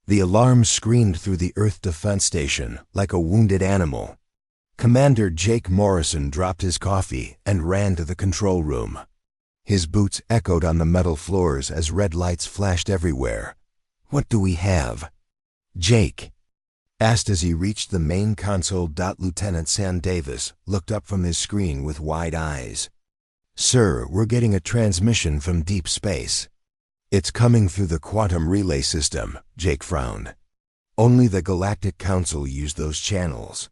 The alarm screamed through the Earth Defense Station like a wounded animal. Commander Jake Morrison dropped his coffee and ran to the control room. His boots echoed on the metal floors as red lights flashed everywhere. "What do we have?" Jake asked as he reached the main console. Lieutenant Sam Davis looked up from his screen with wide eyes. "Sir, we're getting a transmission from deep space. It's coming through the quantum relay system," Jake frowned. Only the Galactic Council used those channels.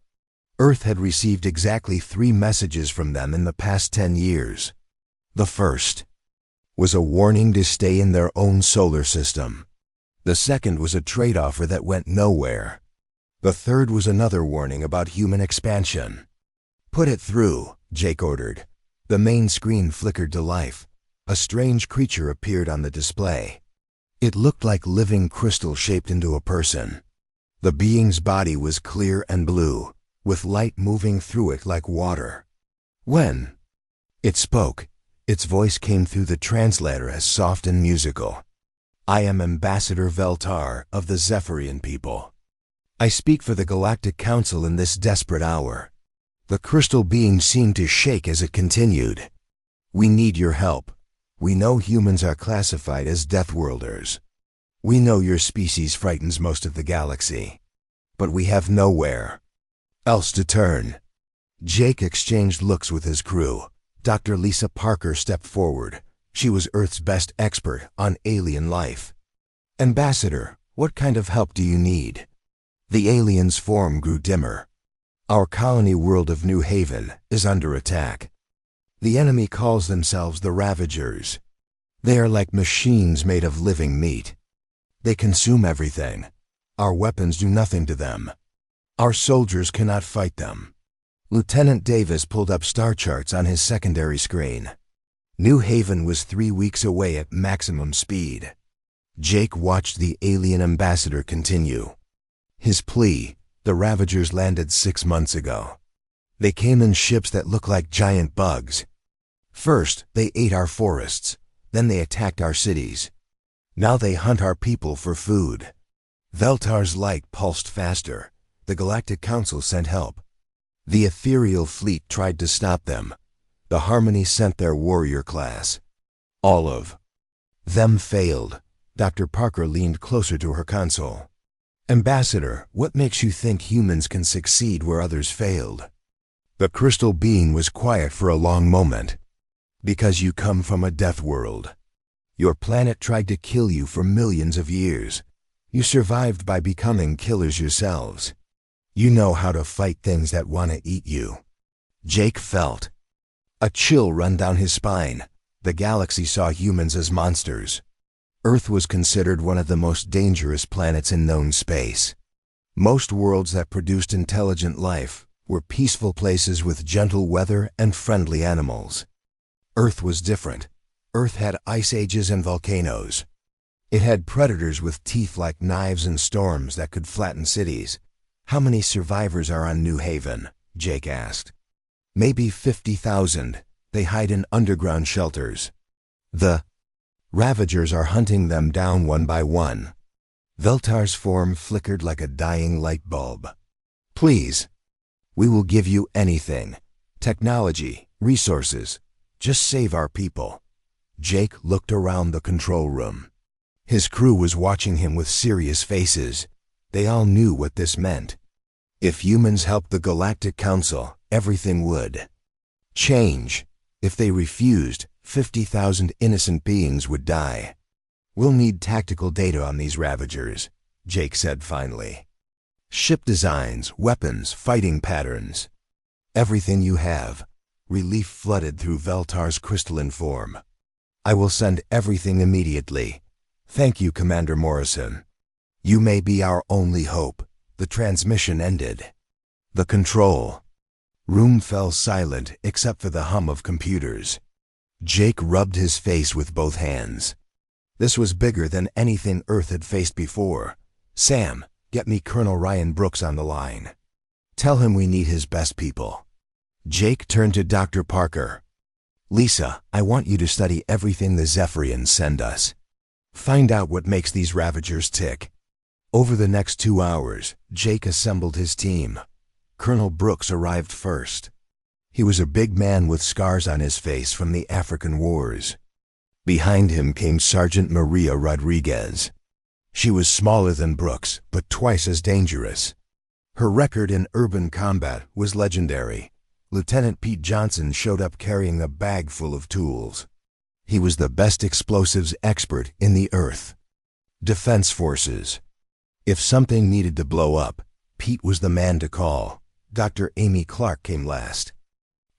Earth had received exactly 3 messages from them in the past 10 years. The first was a warning to stay in their own solar system. The second was a trade offer that went nowhere. The third was another warning about human expansion. "Put it through," Jake ordered. The main screen flickered to life. A strange creature appeared on the display. It looked like living crystal shaped into a person. The being's body was clear and blue, with light moving through it like water. When it spoke, its voice came through the translator as soft and musical. "I am Ambassador Veltar of the Zephyrian people. I speak for the Galactic Council in this desperate hour." The crystal being seemed to shake as it continued. "We need your help. We know humans are classified as Deathworlders. We know your species frightens most of the galaxy. But we have nowhere else to turn." Jake exchanged looks with his crew. Dr. Lisa Parker stepped forward. She was Earth's best expert on alien life. "Ambassador, what kind of help do you need?" The alien's form grew dimmer. "Our colony world of New Haven is under attack. The enemy calls themselves the Ravagers. They are like machines made of living meat. They consume everything. Our weapons do nothing to them. Our soldiers cannot fight them." Lieutenant Davis pulled up star charts on his secondary screen. New Haven was 3 weeks away at maximum speed. Jake watched the alien ambassador continue. His plea: "The Ravagers landed 6 months ago. They came in ships that look like giant bugs. First, they ate our forests. Then they attacked our cities. Now they hunt our people for food." Veltar's light pulsed faster. The Galactic Council sent help. The ethereal fleet tried to stop them. The Harmony sent their warrior class. All of them failed. Dr. Parker leaned closer to her console. "Ambassador, what makes you think humans can succeed where others failed?" The crystal being was quiet for a long moment. "Because you come from a death world. Your planet tried to kill you for millions of years. You survived by becoming killers yourselves. You know how to fight things that want to eat you." Jake felt a chill run down his spine. The galaxy saw humans as monsters. Earth was considered one of the most dangerous planets in known space. Most worlds that produced intelligent life were peaceful places with gentle weather and friendly animals. Earth was different. Earth had ice ages and volcanoes. It had predators with teeth like knives and storms that could flatten cities. "How many survivors are on New Haven?" Jake asked. "Maybe 50,000. They hide in underground shelters. The Ravagers are hunting them down one by one." Veltar's form flickered like a dying light bulb. "Please, we will give you anything. Technology, resources. Just save our people." Jake looked around the control room. His crew was watching him with serious faces. They all knew what this meant. If humans helped the Galactic Council, everything would change. If they refused, 50,000 innocent beings would die. "We'll need tactical data on these Ravagers," Jake said finally. "Ship designs, weapons, fighting patterns. Everything you have." Relief flooded through Veltar's crystalline form. "I will send everything immediately. Thank you, Commander Morrison. You may be our only hope." The transmission ended. The control room fell silent except for the hum of computers. Jake rubbed his face with both hands. This was bigger than anything Earth had faced before. "Sam, get me Colonel Ryan Brooks on the line. Tell him we need his best people." Jake turned to Dr. Parker. "Lisa, I want you to study everything the Zephyrians send us. Find out what makes these Ravagers tick. Over the next 2 hours, Jake assembled his team. Colonel Brooks arrived first. He was a big man with scars on his face from the African Wars. Behind him came Sergeant Maria Rodriguez. She was smaller than Brooks, but twice as dangerous. Her record in urban combat was legendary. Lieutenant Pete Johnson showed up carrying a bag full of tools. He was the best explosives expert in the Earth. Defense Forces. If something needed to blow up, Pete was the man to call. Dr. Amy Clark came last.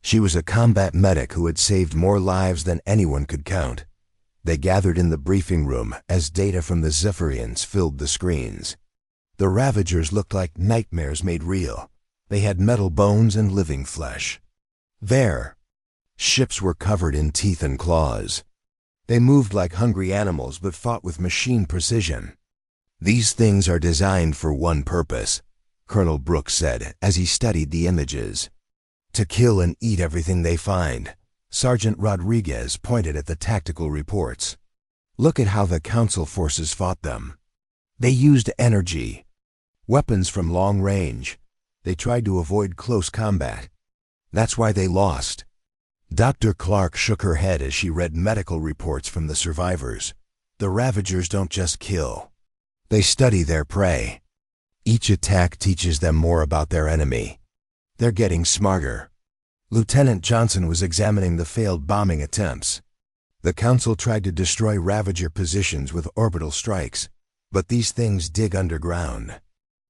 She was a combat medic who had saved more lives than anyone could count. They gathered in the briefing room as data from the Zephyrians filled the screens. The Ravagers looked like nightmares made real. They had metal bones and living flesh. Their ships were covered in teeth and claws. They moved like hungry animals but fought with machine precision. "These things are designed for one purpose," Colonel Brooks said as he studied the images. "To kill and eat everything they find." Sergeant Rodriguez pointed at the tactical reports. "Look at how the Council forces fought them. They used energy, weapons from long range. They tried to avoid close combat. That's why they lost." Dr. Clark shook her head as she read medical reports from the survivors. "The Ravagers don't just kill. They study their prey. Each attack teaches them more about their enemy. They're getting smarter." Lieutenant Johnson was examining the failed bombing attempts. The Council tried to destroy Ravager positions with orbital strikes, but these things dig underground.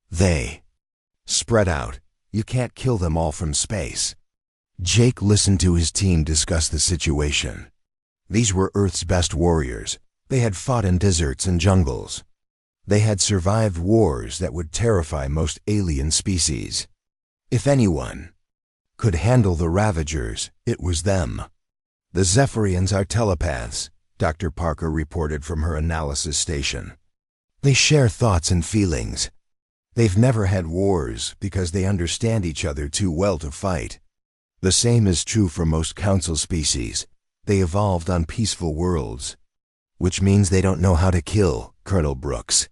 They spread out. You can't kill them all from space. Jake listened to his team discuss the situation. These were Earth's best warriors. They had fought in deserts and jungles. They had survived wars that would terrify most alien species. If anyone could handle the Ravagers, it was them. "The Zephyrians are telepaths," Dr. Parker reported from her analysis station. "They share thoughts and feelings. They've never had wars because they understand each other too well to fight. The same is true for most Council species. They evolved on peaceful worlds." "Which means they don't know how to kill," Colonel Brooks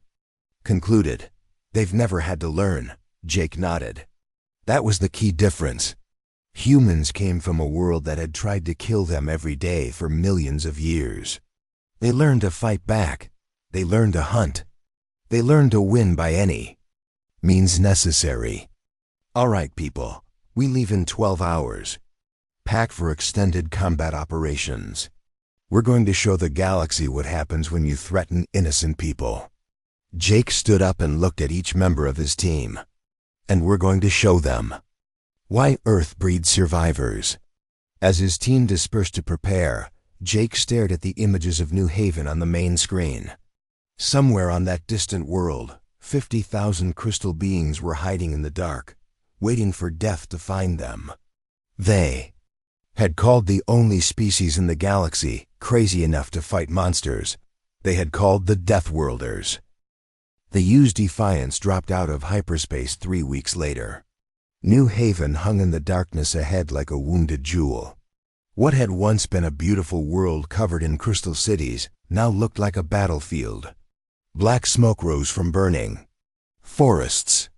concluded. "They've never had to learn," Jake nodded. "That was the key difference. Humans came from a world that had tried to kill them every day for millions of years. They learned to fight back. They learned to hunt. They learned to win by any means necessary. All right, people, we leave in 12 hours. Pack for extended combat operations. We're going to show the galaxy what happens when you threaten innocent people." Jake stood up and looked at each member of his team. "And we're going to show them why Earth breeds survivors." As his team dispersed to prepare, Jake stared at the images of New Haven on the main screen. Somewhere on that distant world, 50,000 crystal beings were hiding in the dark, waiting for death to find them. They had called the only species in the galaxy crazy enough to fight monsters. They had called the Deathworlders. The U's Defiance dropped out of hyperspace 3 weeks later. New Haven hung in the darkness ahead like a wounded jewel. What had once been a beautiful world covered in crystal cities now looked like a battlefield. Black smoke rose from burning forests.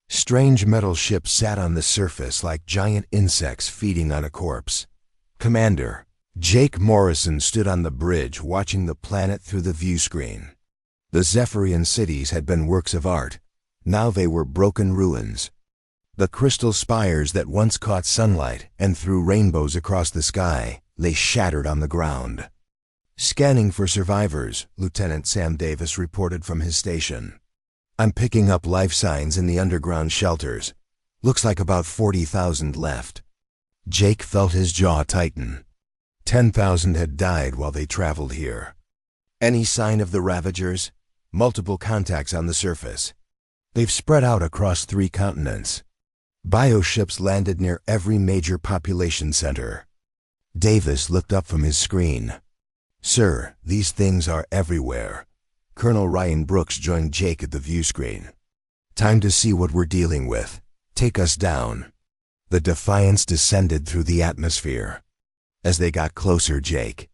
Strange metal ships sat on the surface like giant insects feeding on a corpse. Commander Jake Morrison stood on the bridge watching the planet through the view screen. The Zephyrian cities had been works of art. Now they were broken ruins. The crystal spires that once caught sunlight and threw rainbows across the sky lay shattered on the ground. "Scanning for survivors," Lieutenant Sam Davis reported from his station. "I'm picking up life signs in the underground shelters. Looks like about 40,000 left." Jake felt his jaw tighten. 10,000 had died while they traveled here. "Any sign of the Ravagers?" "Multiple contacts on the surface. They've spread out across 3 continents. Bioships landed near every major population center." Davis looked up from his screen. "Sir, these things are everywhere." Colonel Ryan Brooks joined Jake at the view screen. "Time to see what we're dealing with. Take us down." The Defiance descended through the atmosphere. As they got closer, Jake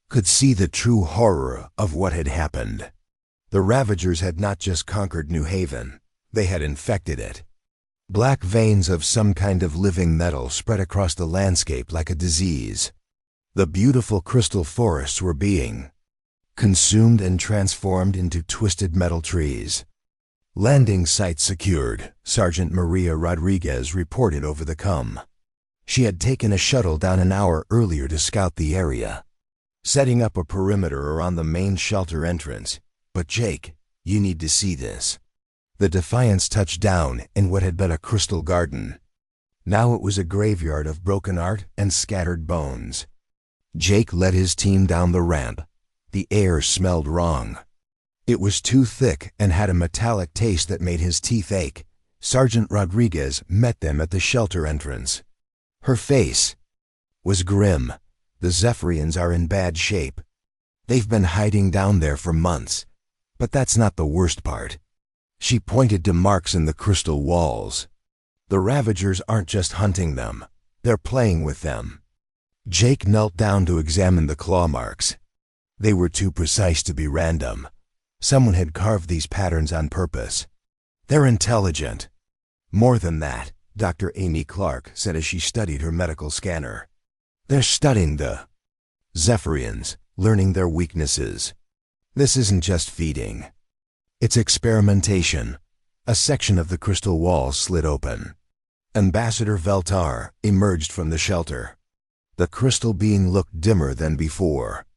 could see the true horror of what had happened. The Ravagers had not just conquered New Haven, they had infected it. Black veins of some kind of living metal spread across the landscape like a disease. The beautiful crystal forests were being consumed and transformed into twisted metal trees. Landing site secured, Sergeant Maria Rodriguez reported over the comm. She had taken a shuttle down an hour earlier to scout the area, setting up a perimeter around the main shelter entrance. But Jake, you need to see this. The Defiance touched down in what had been a crystal garden. Now it was a graveyard of broken art and scattered bones. Jake led his team down the ramp. The air smelled wrong. It was too thick and had a metallic taste that made his teeth ache. Sergeant Rodriguez met them at the shelter entrance. Her face was grim. The Zephyrians are in bad shape. They've been hiding down there for months. But that's not the worst part. She pointed to marks in the crystal walls. The Ravagers aren't just hunting them. They're playing with them. Jake knelt down to examine the claw marks. They were too precise to be random. Someone had carved these patterns on purpose. They're intelligent. More than that, Dr. Amy Clark said as she studied her medical scanner. They're studying the Zephyrians, learning their weaknesses. This isn't just feeding. It's experimentation. A section of the crystal wall slid open. Ambassador Veltar emerged from the shelter. The crystal being looked dimmer than before.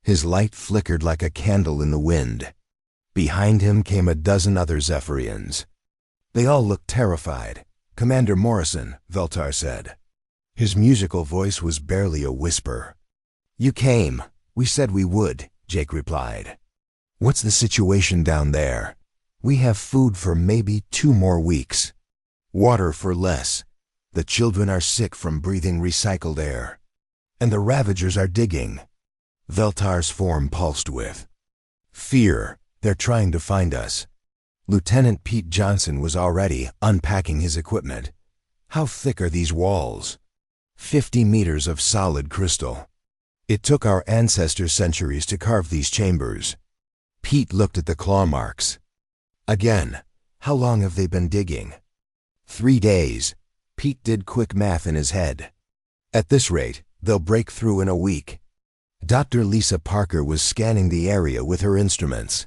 His light flickered like a candle in the wind. Behind him came a dozen other Zephyrians. They all looked terrified. Commander Morrison, Veltar said. His musical voice was barely a whisper. You came. We said we would, Jake replied. What's the situation down there? We have food for maybe 2 more weeks. Water for less. The children are sick from breathing recycled air. And the Ravagers are digging. Veltar's form pulsed with fear. They're trying to find us. Lieutenant Pete Johnson was already unpacking his equipment. How thick are these walls? 50 meters of solid crystal. It took our ancestors centuries to carve these chambers. Pete looked at the claw marks. Again, how long have they been digging? 3 days. Pete did quick math in his head. At this rate, they'll break through in a week. Dr. Lisa Parker was scanning the area with her instruments.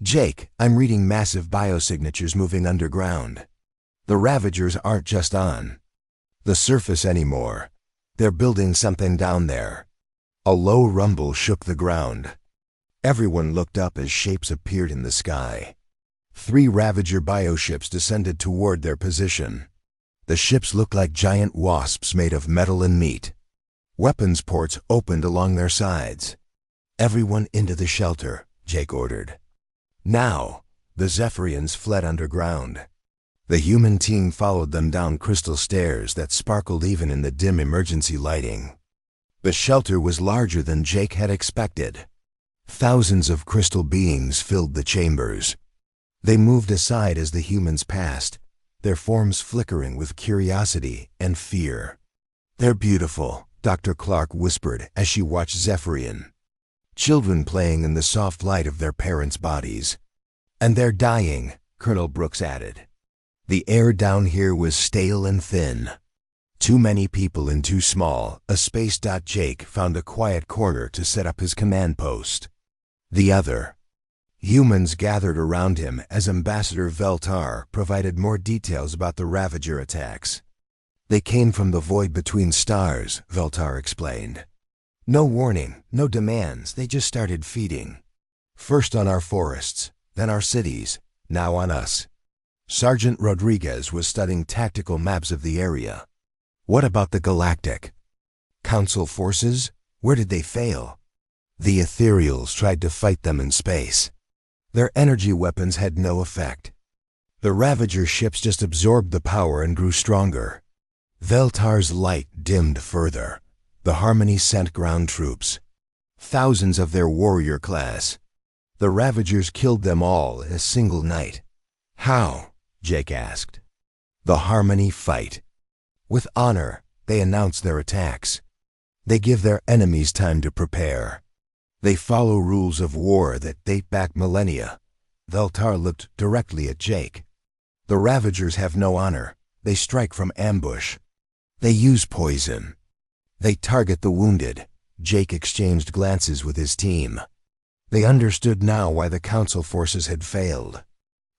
Jake, I'm reading massive biosignatures moving underground. The Ravagers aren't just on the surface anymore. They're building something down there. A low rumble shook the ground. Everyone looked up as shapes appeared in the sky. 3 Ravager bioships descended toward their position. The ships looked like giant wasps made of metal and meat. Weapons ports opened along their sides. Everyone into the shelter, Jake ordered. Now, the Zephyrians fled underground. The human team followed them down crystal stairs that sparkled even in the dim emergency lighting. The shelter was larger than Jake had expected. Thousands of crystal beings filled the chambers. They moved aside as the humans passed, their forms flickering with curiosity and fear. They're beautiful, Dr. Clark whispered as she watched Zephyrian. Children playing in the soft light of their parents' bodies. And they're dying, Colonel Brooks added. The air down here was stale and thin. Too many people and too small. A space. Jake found a quiet corner to set up his command post. The other humans gathered around him as Ambassador Veltar provided more details about the Ravager attacks. They came from the void between stars, Veltar explained. No warning, no demands, they just started feeding. First on our forests, then our cities, now on us. Sergeant Rodriguez was studying tactical maps of the area. What about the Galactic Council forces? Where did they fail? The Ethereals tried to fight them in space. Their energy weapons had no effect. The Ravager ships just absorbed the power and grew stronger. Veltar's light dimmed further. The Harmony sent ground troops. Thousands of their warrior class. The Ravagers killed them all in a single night. How? Jake asked. The Harmony fight. With honor, they announce their attacks. They give their enemies time to prepare. They follow rules of war that date back millennia, Veltar looked directly at Jake. The Ravagers have no honor. They strike from ambush. They use poison. They target the wounded. Jake exchanged glances with his team. They understood now why the Council forces had failed.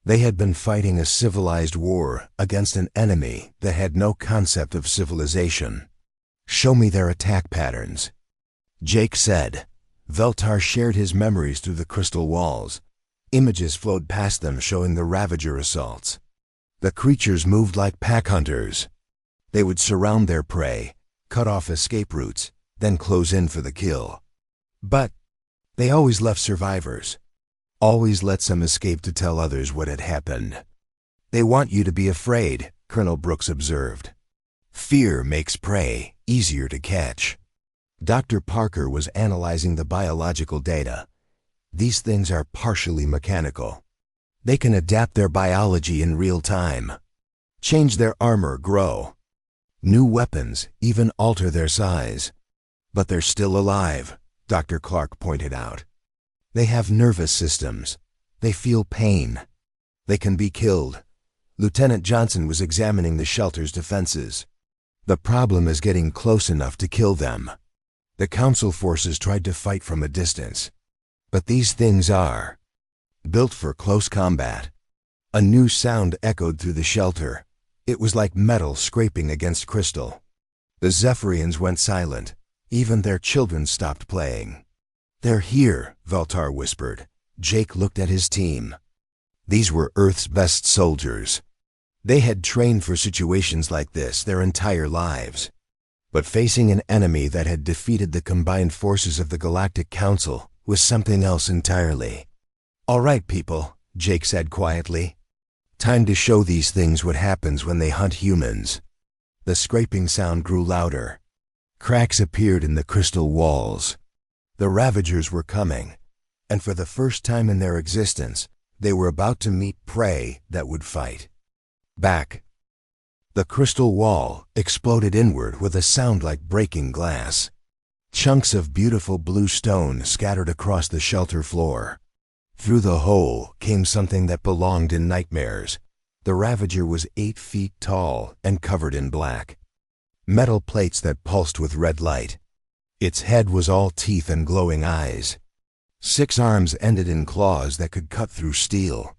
They had been fighting a civilized war against an enemy that had no concept of civilization. "Show me their attack patterns," Jake said. Veltar shared his memories through the crystal walls. Images flowed past them showing the Ravager assaults. The creatures moved like pack hunters. They would surround their prey, cut off escape routes, then close in for the kill. But they always left survivors. Always let some escape to tell others what had happened. "They want you to be afraid," Colonel Brooks observed. "Fear makes prey easier to catch." Dr. Parker was analyzing the biological data. These things are partially mechanical. They can adapt their biology in real time, change their armor, grow. New weapons even alter their size. But they're still alive, Dr. Clark pointed out. They have nervous systems. They feel pain. They can be killed. Lieutenant Johnson was examining the shelter's defenses. The problem is getting close enough to kill them. The Council forces tried to fight from a distance. But these things are built for close combat. A new sound echoed through the shelter. It was like metal scraping against crystal. The Zephyrians went silent. Even their children stopped playing. "They're here," Veltar whispered. Jake looked at his team. These were Earth's best soldiers. They had trained for situations like this their entire lives. But facing an enemy that had defeated the combined forces of the Galactic Council was something else entirely. "All right, people," Jake said quietly. "Time to show these things what happens when they hunt humans." The scraping sound grew louder. Cracks appeared in the crystal walls. The Ravagers were coming, and for the first time in their existence, they were about to meet prey that would fight. Back. The crystal wall exploded inward with a sound like breaking glass. Chunks of beautiful blue stone scattered across the shelter floor. Through the hole came something that belonged in nightmares. The Ravager was 8 feet tall and covered in black. Metal plates that pulsed with red light. Its head was all teeth and glowing eyes. 6 arms ended in claws that could cut through steel.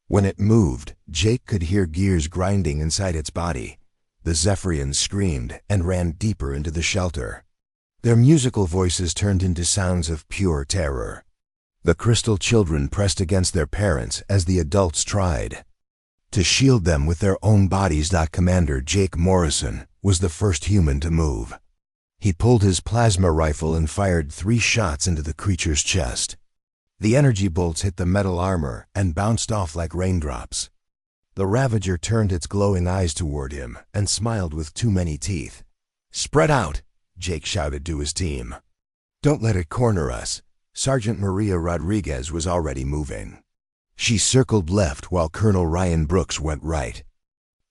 When it moved, Jake could hear gears grinding inside its body. The Zephyrians screamed and ran deeper into the shelter. Their musical voices turned into sounds of pure terror. The crystal children pressed against their parents as the adults tried to shield them with their own bodies. Commander Jake Morrison was the first human to move. He pulled his plasma rifle and fired 3 shots into the creature's chest. The energy bolts hit the metal armor and bounced off like raindrops. The Ravager turned its glowing eyes toward him and smiled with too many teeth. "Spread out," Jake shouted to his team. "Don't let it corner us." Sergeant Maria Rodriguez was already moving. She circled left while Colonel Ryan Brooks went right.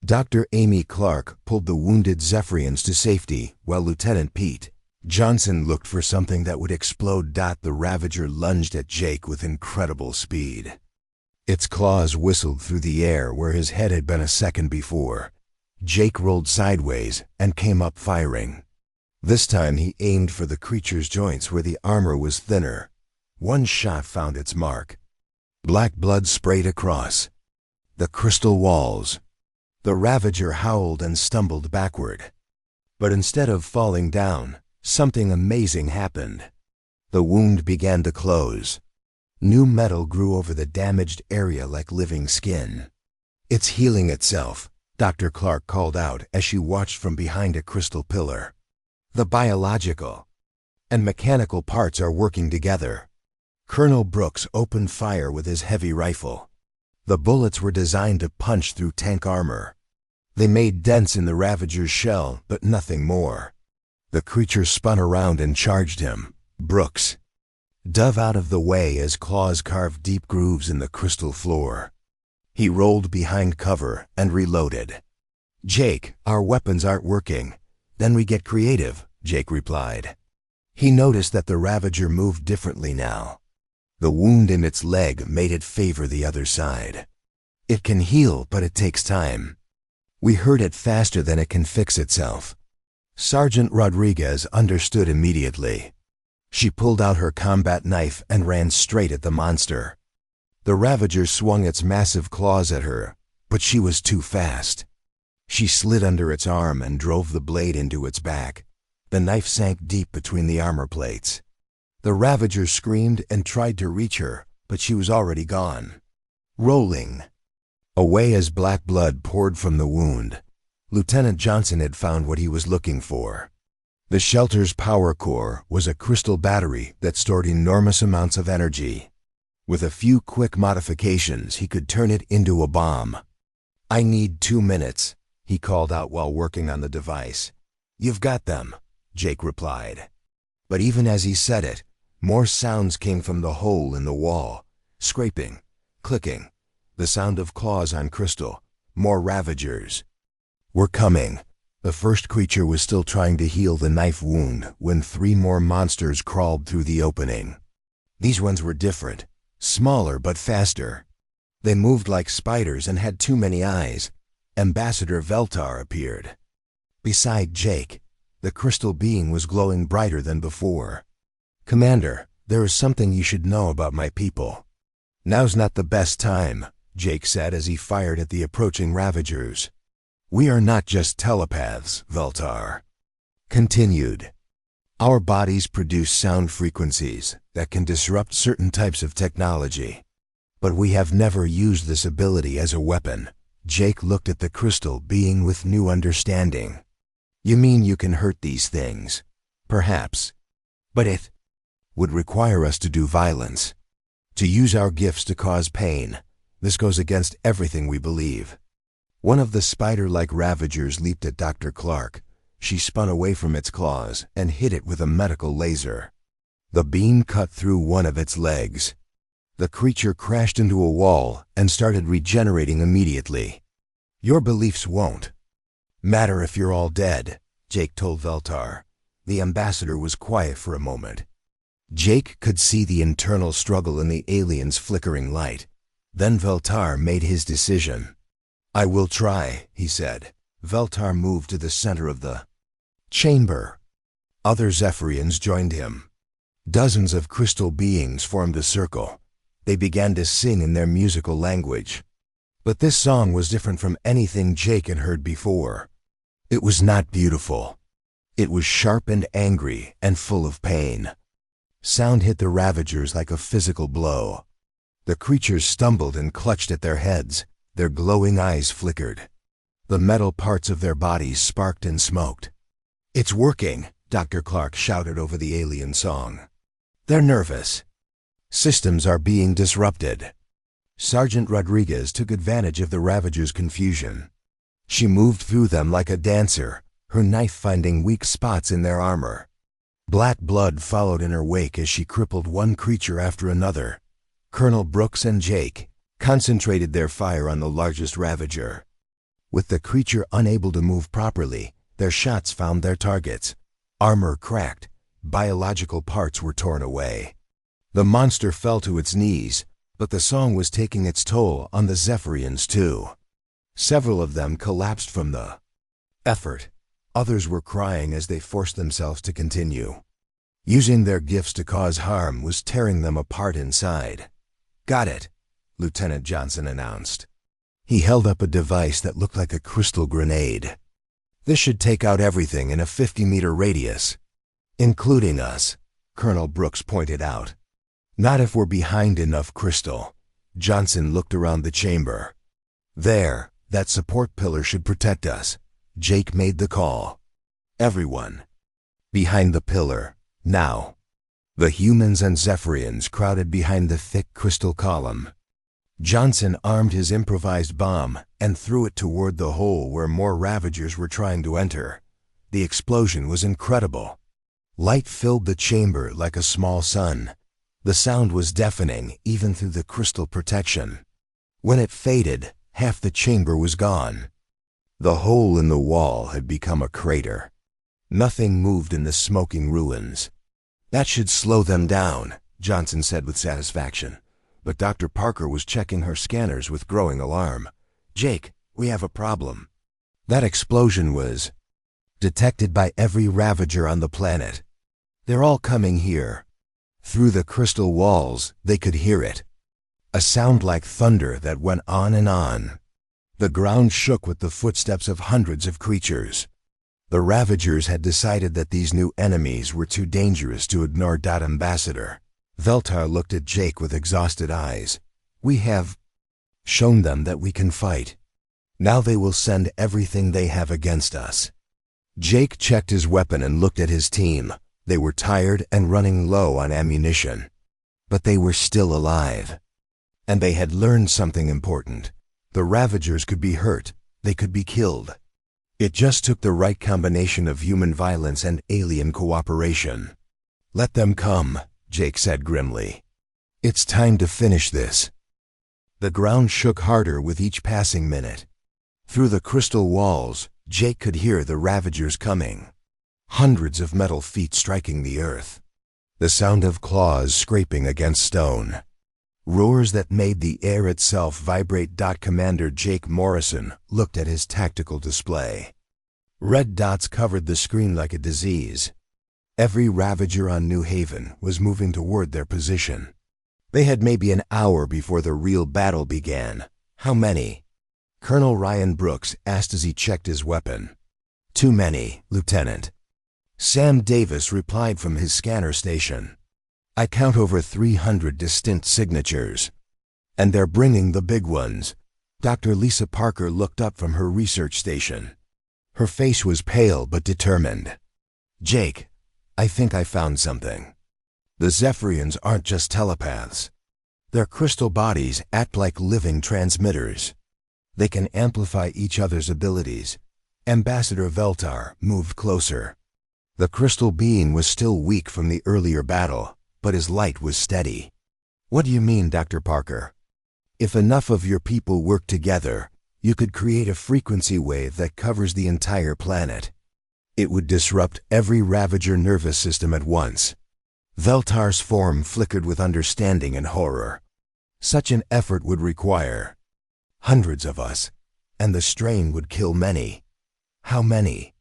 Dr. Amy Clark pulled the wounded Zephyrians to safety while Lieutenant Pete Johnson looked for something that would explode. The Ravager lunged at Jake with incredible speed. Its claws whistled through the air where his head had been a second before. Jake rolled sideways and came up firing. This time he aimed for the creature's joints where the armor was thinner. One shot found its mark. Black blood sprayed across the crystal walls. The Ravager howled and stumbled backward. But instead of falling down, something amazing happened. The wound began to close. New metal grew over the damaged area like living skin. "It's healing itself," Dr. Clark called out as she watched from behind a crystal pillar. "The biological and mechanical parts are working together." Colonel Brooks opened fire with his heavy rifle. The bullets were designed to punch through tank armor. They made dents in the Ravager's shell, but nothing more. The creature spun around and charged him. Brooks dove out of the way as claws carved deep grooves in the crystal floor. He rolled behind cover and reloaded. "Jake, our weapons aren't working. Then we get creative," Jake replied. He noticed that the Ravager moved differently now. The wound in its leg made it favor the other side. It can heal, but it takes time. We hurt it faster than it can fix itself. Sergeant Rodriguez understood immediately. She pulled out her combat knife and ran straight at the monster. The Ravager swung its massive claws at her, but she was too fast. She slid under its arm and drove the blade into its back. The knife sank deep between the armor plates. The Ravager screamed and tried to reach her, but she was already gone. Rolling away as black blood poured from the wound, Lieutenant Johnson had found what he was looking for. The shelter's power core was a crystal battery that stored enormous amounts of energy. With a few quick modifications, he could turn it into a bomb. "I need 2 minutes," he called out while working on the device. "You've got them," Jake replied. But even as he said it, more sounds came from the hole in the wall. Scraping, clicking, the sound of claws on crystal, more Ravagers. "We're coming." The first creature was still trying to heal the knife wound when 3 more monsters crawled through the opening. These ones were different, smaller but faster. They moved like spiders and had too many eyes. Ambassador Veltar appeared. Beside Jake, the crystal being was glowing brighter than before. "Commander, there is something you should know about my people." "Now's not the best time," Jake said as he fired at the approaching Ravagers. "We are not just telepaths," Veltar continued. "Our bodies produce sound frequencies that can disrupt certain types of technology. But we have never used this ability as a weapon." Jake looked at the crystal being with new understanding. "You mean you can hurt these things?" "Perhaps. But it would require us to do violence. To use our gifts to cause pain. This goes against everything we believe." One of the spider-like Ravagers leaped at Dr. Clark. She spun away from its claws and hit it with a medical laser. The beam cut through one of its legs. The creature crashed into a wall and started regenerating immediately. "Your beliefs won't matter if you're all dead," Jake told Veltar. The ambassador was quiet for a moment. Jake could see the internal struggle in the alien's flickering light. Then Veltar made his decision. "I will try," he said. Veltar moved to the center of the chamber. Other Zephyrians joined him. Dozens of crystal beings formed a circle. They began to sing in their musical language. But this song was different from anything Jake had heard before. It was not beautiful. It was sharp and angry and full of pain. Sound hit the Ravagers like a physical blow. The creatures stumbled and clutched at their heads. Their glowing eyes flickered. The metal parts of their bodies sparked and smoked. "It's working," Dr. Clark shouted over the alien song. "They're nervous. Systems are being disrupted." Sergeant Rodriguez took advantage of the Ravagers' confusion. She moved through them like a dancer, her knife finding weak spots in their armor. Black blood followed in her wake as she crippled one creature after another. Colonel Brooks and Jake concentrated their fire on the largest Ravager. With the creature unable to move properly, their shots found their targets. Armor cracked. Biological parts were torn away. The monster fell to its knees, but the song was taking its toll on the Zephyrians too. Several of them collapsed from the effort. Others were crying as they forced themselves to continue. Using their gifts to cause harm was tearing them apart inside. "Got it," Lieutenant Johnson announced. He held up a device that looked like a crystal grenade. "This should take out everything in a 50-meter radius, including us," Colonel Brooks pointed out. "Not if we're behind enough crystal." Johnson looked around the chamber. "There, that support pillar should protect us." Jake made the call. Everyone behind the pillar, now. The humans and Zephyrians crowded behind the thick crystal column. Johnson armed his improvised bomb and threw it toward the hole where more Ravagers were trying to enter. The explosion was incredible. Light filled the chamber like a small sun. The sound was deafening even through the crystal protection. When it faded, half the chamber was gone. The hole in the wall had become a crater. Nothing moved in the smoking ruins. "That should slow them down," Johnson said with satisfaction. But Dr. Parker was checking her scanners with growing alarm. "Jake, we have a problem." That explosion was detected by every Ravager on the planet. "They're all coming here." Through the crystal walls, they could hear it. A sound like thunder that went on and on. The ground shook with the footsteps of hundreds of creatures. The Ravagers had decided that these new enemies were too dangerous to ignore. Ambassador Veltar looked at Jake with exhausted eyes. "We have shown them that we can fight. Now they will send everything they have against us." Jake checked his weapon and looked at his team. They were tired and running low on ammunition. But they were still alive. And they had learned something important. The Ravagers could be hurt. They could be killed. It just took the right combination of human violence and alien cooperation. "Let them come," Jake said grimly. "It's time to finish this." The ground shook harder with each passing minute. Through the crystal walls, Jake could hear the Ravagers coming. Hundreds of metal feet striking the earth. The sound of claws scraping against stone. Roars that made the air itself vibrate. Commander Jake Morrison looked at his tactical display. Red dots covered the screen like a disease. Every Ravager on New Haven was moving toward their position. They had maybe an hour before the real battle began. "How many?" Colonel Ryan Brooks asked as he checked his weapon. "Too many, Lieutenant." Sam Davis replied from his scanner station. "I count over 300 distinct signatures. And they're bringing the big ones." Dr. Lisa Parker looked up from her research station. Her face was pale but determined. "Jake, I think I found something. The Zephyrians aren't just telepaths. Their crystal bodies act like living transmitters. They can amplify each other's abilities." Ambassador Veltar moved closer. The crystal being was still weak from the earlier battle, but his light was steady. "What do you mean, Dr. Parker?" "If enough of your people work together, you could create a frequency wave that covers the entire planet. It would disrupt every Ravager nervous system at once." Veltar's form flickered with understanding and horror. "Such an effort would require hundreds of us, and the strain would kill many." "How many?"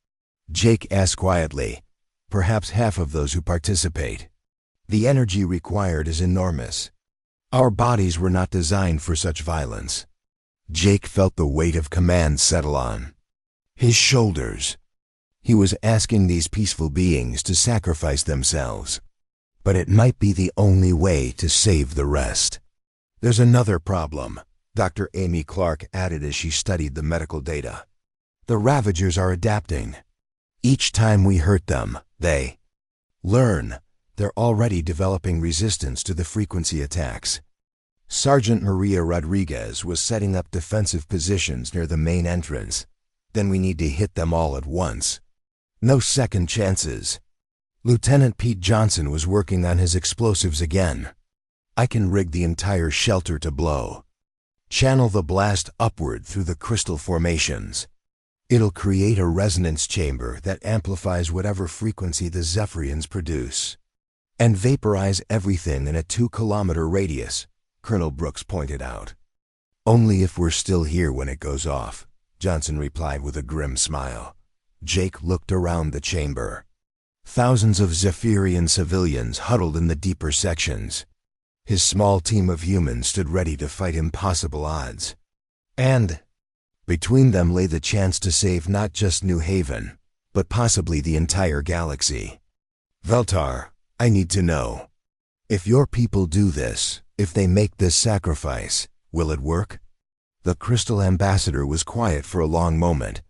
Jake asked quietly. "Perhaps half of those who participate. The energy required is enormous. Our bodies were not designed for such violence." Jake felt the weight of command settle on his shoulders. He was asking these peaceful beings to sacrifice themselves. But it might be the only way to save the rest. "There's another problem," Dr. Amy Clark added as she studied the medical data. "The Ravagers are adapting. Each time we hurt them, they learn. They're already developing resistance to the frequency attacks." Sergeant Maria Rodriguez was setting up defensive positions near the main entrance. "Then we need to hit them all at once. No second chances." Lieutenant Pete Johnson was working on his explosives again. "I can rig the entire shelter to blow. Channel the blast upward through the crystal formations. It'll create a resonance chamber that amplifies whatever frequency the Zephyrians produce. And vaporize everything in a 2-kilometer radius," Colonel Brooks pointed out. "Only if we're still here when it goes off," Johnson replied with a grim smile. Jake looked around the chamber. Thousands of Zephyrian civilians huddled in the deeper sections. His small team of humans stood ready to fight impossible odds. And between them lay the chance to save not just New Haven, but possibly the entire galaxy. "Veltar, I need to know. If your people do this, if they make this sacrifice, will it work?" The Crystal Ambassador was quiet for a long moment.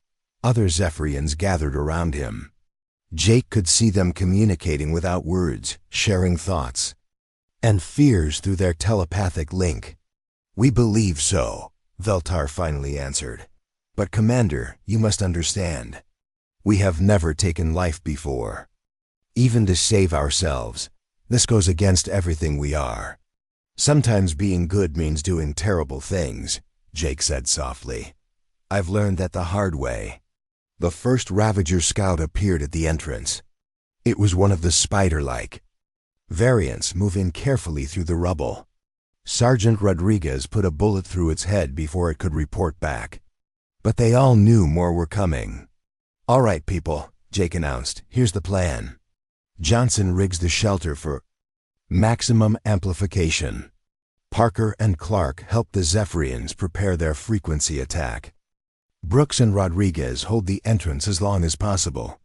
Other Zephyrians gathered around him. Jake could see them communicating without words, sharing thoughts and fears through their telepathic link. "We believe so," Veltar finally answered. "But Commander, you must understand. We have never taken life before. Even to save ourselves, this goes against everything we are. Sometimes being good means doing terrible things," Jake said softly. "I've learned that the hard way." The first Ravager scout appeared at the entrance. It was one of the spider-like variants moving carefully through the rubble. Sergeant Rodriguez put a bullet through its head before it could report back. But they all knew more were coming. "All right, people," Jake announced. "Here's the plan. Johnson rigs the shelter for maximum amplification. Parker and Clark help the Zephyrians prepare their frequency attack. Brooks and Rodriguez hold the entrance as long as possible.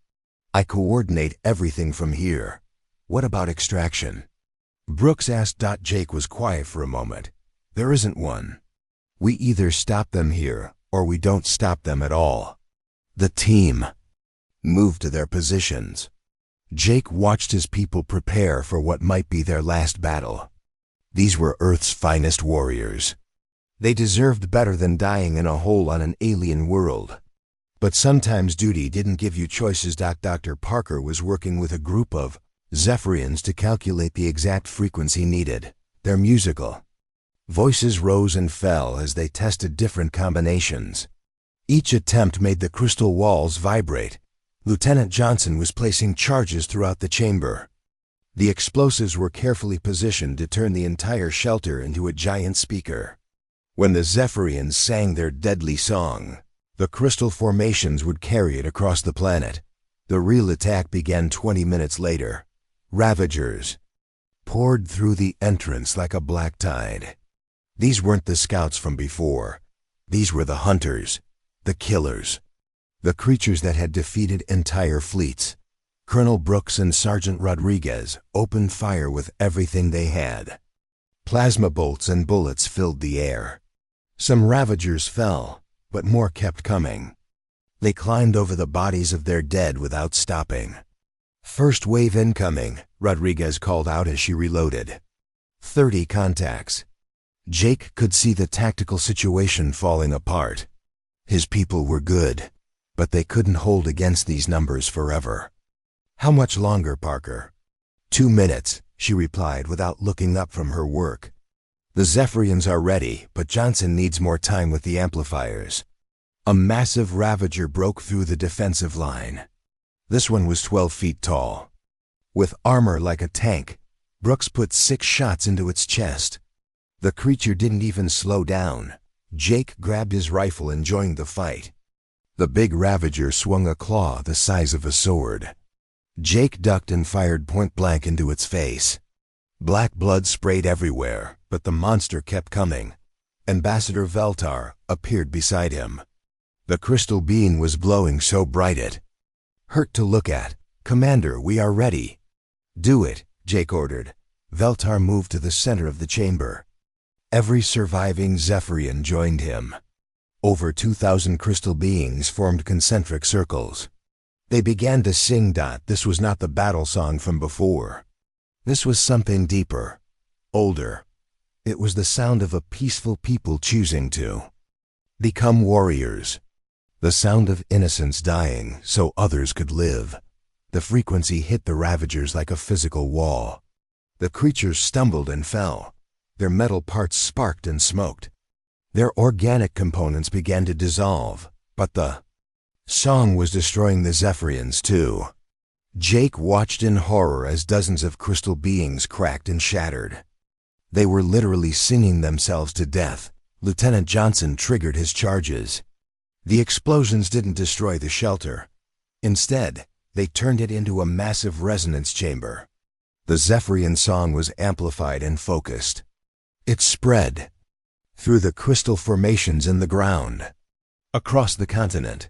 I coordinate everything from here. What about extraction?" Brooks asked. Jake was quiet for a moment. "There isn't one. We either stop them here, or we don't stop them at all." The team moved to their positions. Jake watched his people prepare for what might be their last battle. These were Earth's finest warriors. They deserved better than dying in a hole on an alien world. But sometimes duty didn't give you choices. Dr. Parker was working with a group of Zephyrians to calculate the exact frequency needed. Their musical voices rose and fell as they tested different combinations. Each attempt made the crystal walls vibrate. Lieutenant Johnson was placing charges throughout the chamber. The explosives were carefully positioned to turn the entire shelter into a giant speaker. When the Zephyrians sang their deadly song, the crystal formations would carry it across the planet. The real attack began 20 minutes later. Ravagers poured through the entrance like a black tide. These weren't the scouts from before. These were the hunters, the killers, the creatures that had defeated entire fleets. Colonel Brooks and Sergeant Rodriguez opened fire with everything they had. Plasma bolts and bullets filled the air. Some Ravagers fell, but more kept coming. They climbed over the bodies of their dead without stopping. "First wave incoming," Rodriguez called out as she reloaded. 30 contacts. Jake could see the tactical situation falling apart. His people were good, but they couldn't hold against these numbers forever. "How much longer, Parker?" 2 minutes, she replied without looking up from her work. "The Zephyrians are ready, but Johnson needs more time with the amplifiers." A massive Ravager broke through the defensive line. This one was 12 feet tall. With armor like a tank, Brooks put 6 shots into its chest. The creature didn't even slow down. Jake grabbed his rifle and joined the fight. The big Ravager swung a claw the size of a sword. Jake ducked and fired point blank into its face. Black blood sprayed everywhere, but the monster kept coming. Ambassador Veltar appeared beside him. The crystal beam was glowing so bright it hurt to look at. "Commander, we are ready." "Do it," Jake ordered. Veltar moved to the center of the chamber. Every surviving Zephyrian joined him. Over 2,000 crystal beings formed concentric circles. They began to sing. This was not the battle song from before. This was something deeper, older. It was the sound of a peaceful people choosing to become warriors. The sound of innocence dying so others could live. The frequency hit the Ravagers like a physical wall. The creatures stumbled and fell. Their metal parts sparked and smoked. Their organic components began to dissolve, but the song was destroying the Zephyrians too. Jake watched in horror as dozens of crystal beings cracked and shattered. They were literally singing themselves to death. Lieutenant Johnson triggered his charges. The explosions didn't destroy the shelter. Instead, they turned it into a massive resonance chamber. The Zephyrian song was amplified and focused. It spread through the crystal formations in the ground, across the continent,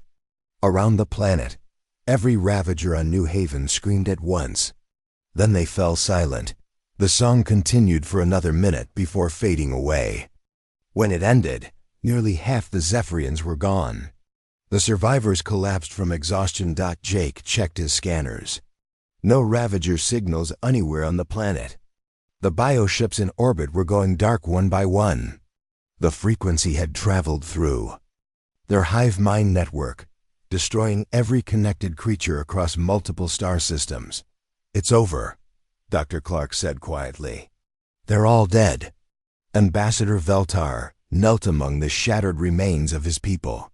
around the planet. Every Ravager on New Haven screamed at once. Then they fell silent. The song continued for another minute before fading away. When it ended, nearly half the Zephyrians were gone. The survivors collapsed from exhaustion. Jake checked his scanners. No Ravager signals anywhere on the planet. The bioships in orbit were going dark one by one. The frequency had traveled through their hive mind network, destroying every connected creature across multiple star systems. "It's over," Dr. Clark said quietly. "They're all dead." Ambassador Veltar knelt among the shattered remains of his people.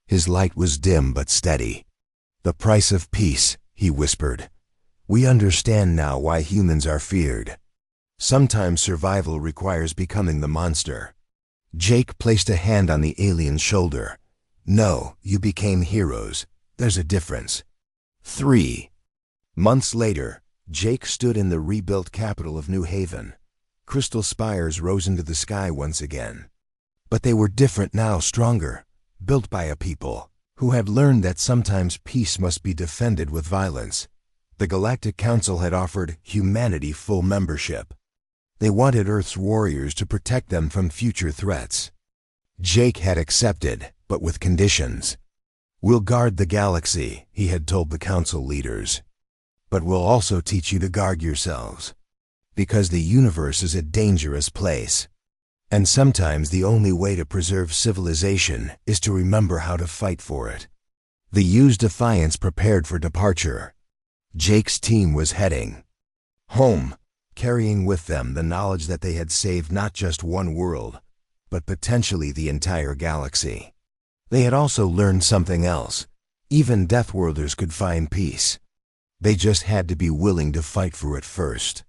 His light was dim but steady. "The price of peace," he whispered. We understand now why humans are feared. Sometimes survival requires becoming the monster. Jake placed a hand on the alien's shoulder. No, you became heroes. There's a difference. 3 months later, Jake stood in the rebuilt capital of New Haven. Crystal spires rose into the sky once again. But they were different now, stronger, built by a people who had learned that sometimes peace must be defended with violence. The Galactic Council had offered humanity full membership. They wanted Earth's warriors to protect them from future threats. Jake had accepted, but with conditions. "We'll guard the galaxy," he had told the council leaders. "But we'll also teach you to guard yourselves. Because the universe is a dangerous place. And sometimes the only way to preserve civilization is to remember how to fight for it." The U's Defiance prepared for departure. Jake's team was heading home, carrying with them the knowledge that they had saved not just one world, but potentially the entire galaxy. They had also learned something else. Even Deathworlders could find peace. They just had to be willing to fight for it first.